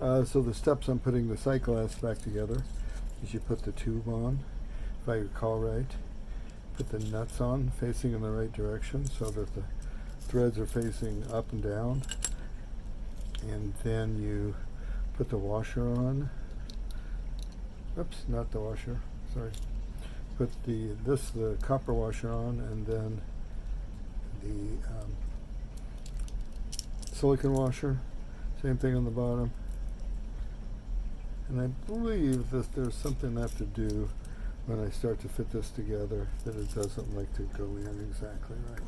So the steps on putting the sight glass back together is you put the tube on, if I recall right, put the nuts on facing in the right direction so that the threads are facing up and down, and then you put the washer on. Oops, not the washer, sorry. Put the copper washer on, and then the silicone washer, same thing on the bottom. And I believe that there's something I have to do when I start to fit this together that it doesn't like to go in exactly right.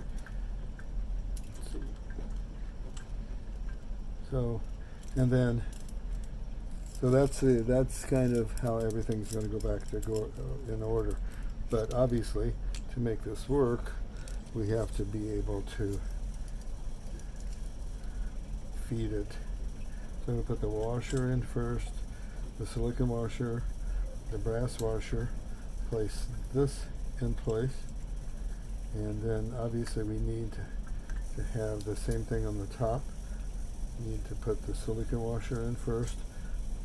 Let's see. So, and then, so that's kind of how everything's going to go back to in order. But obviously, to make this work, we have to be able to feed it. So I'm going to put the washer in first, the silicone washer, the brass washer, place this in place, and then obviously we need to have the same thing on the top. We need to put the silicone washer in first,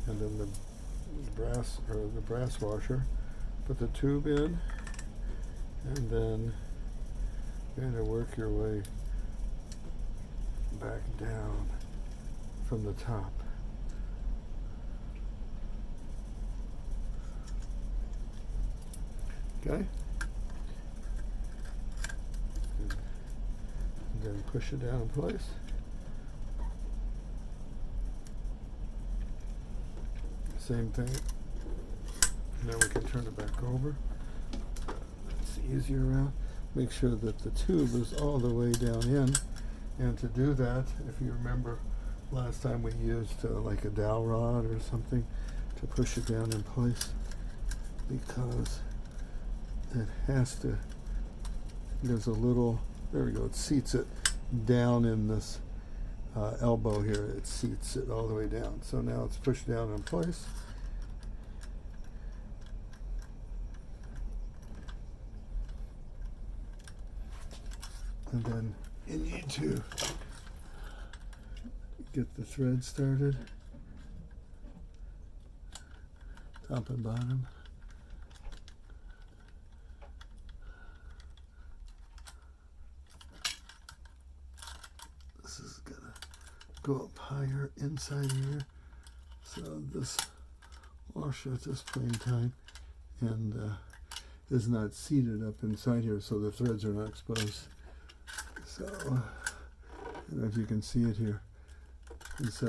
and then the brass washer. Put the tube in, and then kind of work your way back down from the top. Okay? And then push it down in place. Same thing. Now we can turn it back over. It's easier around. Make sure that the tube is all the way down in. And to do that, if you remember last time we used like a dowel rod or something to push it down in place, because it has to, there's a little, there we go, it seats it down in this elbow here. It seats it all the way down. So now it's pushed down in place. And then you need to get the thread started, top and bottom. This is gonna go up higher inside here, so this washer at this point in time and is not seated up inside here, so the threads are not exposed. So, I don't know if you can see it here. And so,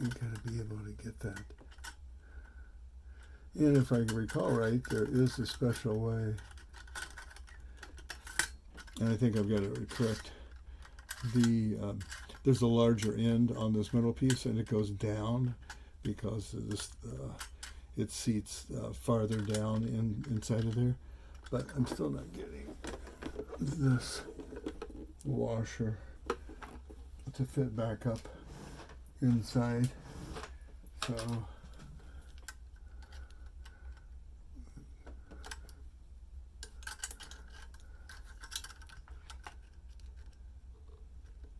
you gotta be able to get that. And if I recall right, there is a special way, and I think I've got it correct. There's a larger end on this middle piece, and it goes down because of this, it seats farther down inside of there. But I'm still not getting this washer to fit back up inside. So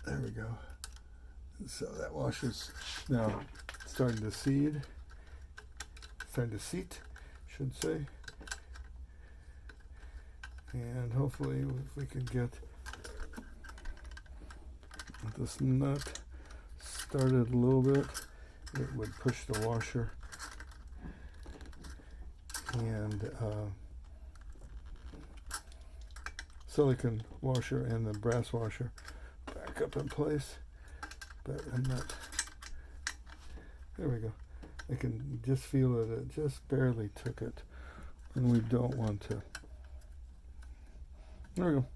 there we go. So that washer's now starting to seat, should say. And hopefully if we can get this nut started a little bit, it would push the washer and silicone washer and the brass washer back up in place. But I'm not, there we go. I can just feel that it just barely took it, and we don't want to. There we go.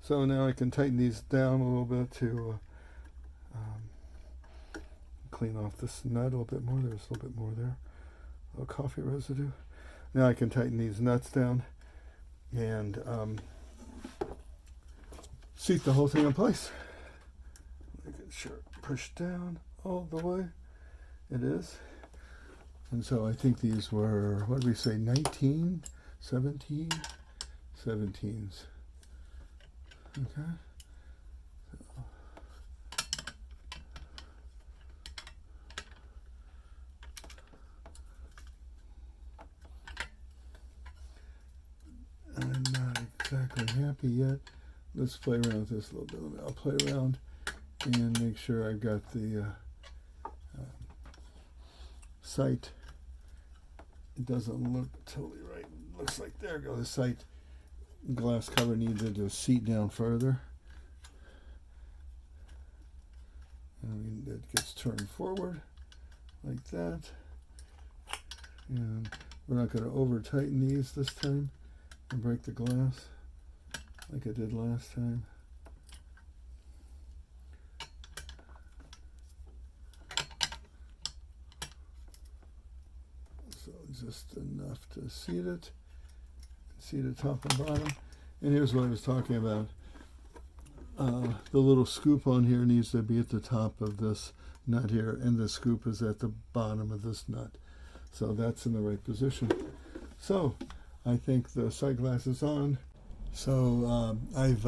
So now I can tighten these down a little bit to clean off this nut a little bit more. There's a little bit more there, a little coffee residue. Now I can tighten these nuts down and seat the whole thing in place. Make sure push down all the way. It is. And so I think these were, what did we say, 19, 17, 17s. Okay. happy yet. Let's play around with this a little bit. I'll play around and make sure I've got the sight. It doesn't look totally right. It looks like there goes the sight glass cover needed to seat down further. And it gets turned forward like that. And we're not going to over tighten these this time and break the glass like I did last time. So just enough to seat it. See the top and bottom. And here's what I was talking about. The little scoop on here needs to be at the top of this nut here, and the scoop is at the bottom of this nut. So that's in the right position. So I think the sight glass is on. So I've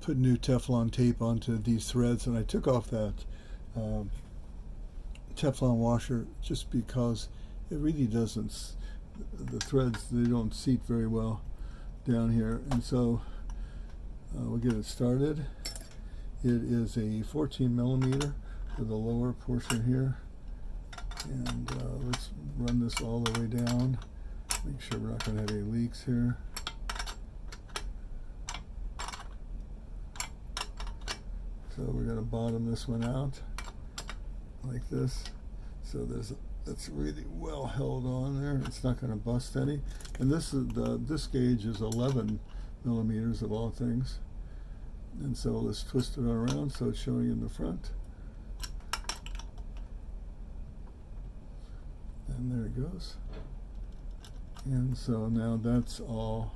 put new Teflon tape onto these threads, and I took off that Teflon washer just because it really doesn't, the threads, they don't seat very well down here. And so we'll get it started. It is a 14 millimeter for the lower portion here. And let's run this all the way down. Make sure we're not going to have any leaks here. So we're going to bottom this one out like this. So that's really well held on there. It's not going to bust any. And this gauge is 11 millimeters of all things. And so let's twist it around so it's showing in the front. And there it goes. And so now that's all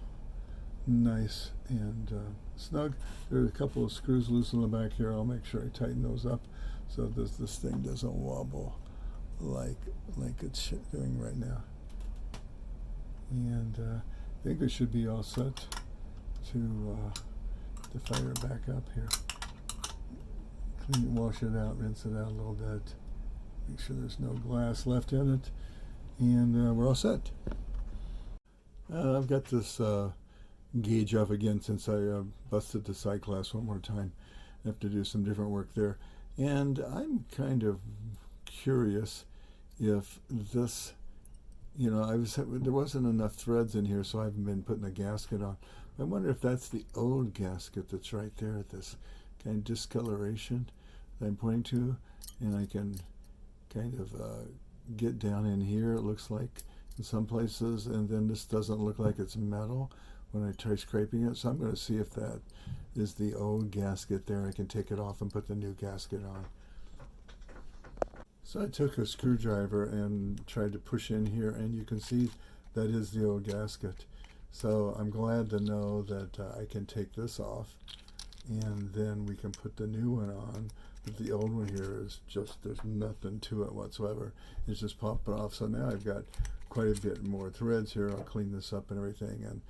nice and snug. There are a couple of screws loose in the back here. I'll make sure I tighten those up so this thing doesn't wobble like it's doing right now. And I think it should be all set to fire it back up here. Clean it, wash it out, rinse it out a little bit. Make sure there's no glass left in it. And we're all set. I've got this gauge off again since I busted the sight glass one more time. I have to do some different work there. And I'm kind of curious if this, there wasn't enough threads in here, so I haven't been putting a gasket on. I wonder if that's the old gasket that's right there at this kind of discoloration that I'm pointing to. And I can kind of get down in here, it looks like, in some places, and then this doesn't look like it's metal when I try scraping it. So I'm going to see if that is the old gasket there. I can take it off and put the new gasket on. So I took a screwdriver and tried to push in here, and you can see that is the old gasket. So I'm glad to know that I can take this off, and then we can put the new one on. But the old one here is just, there's nothing to it whatsoever. It's just popping off. So now I've got quite a bit more threads here. I'll clean this up and everything. And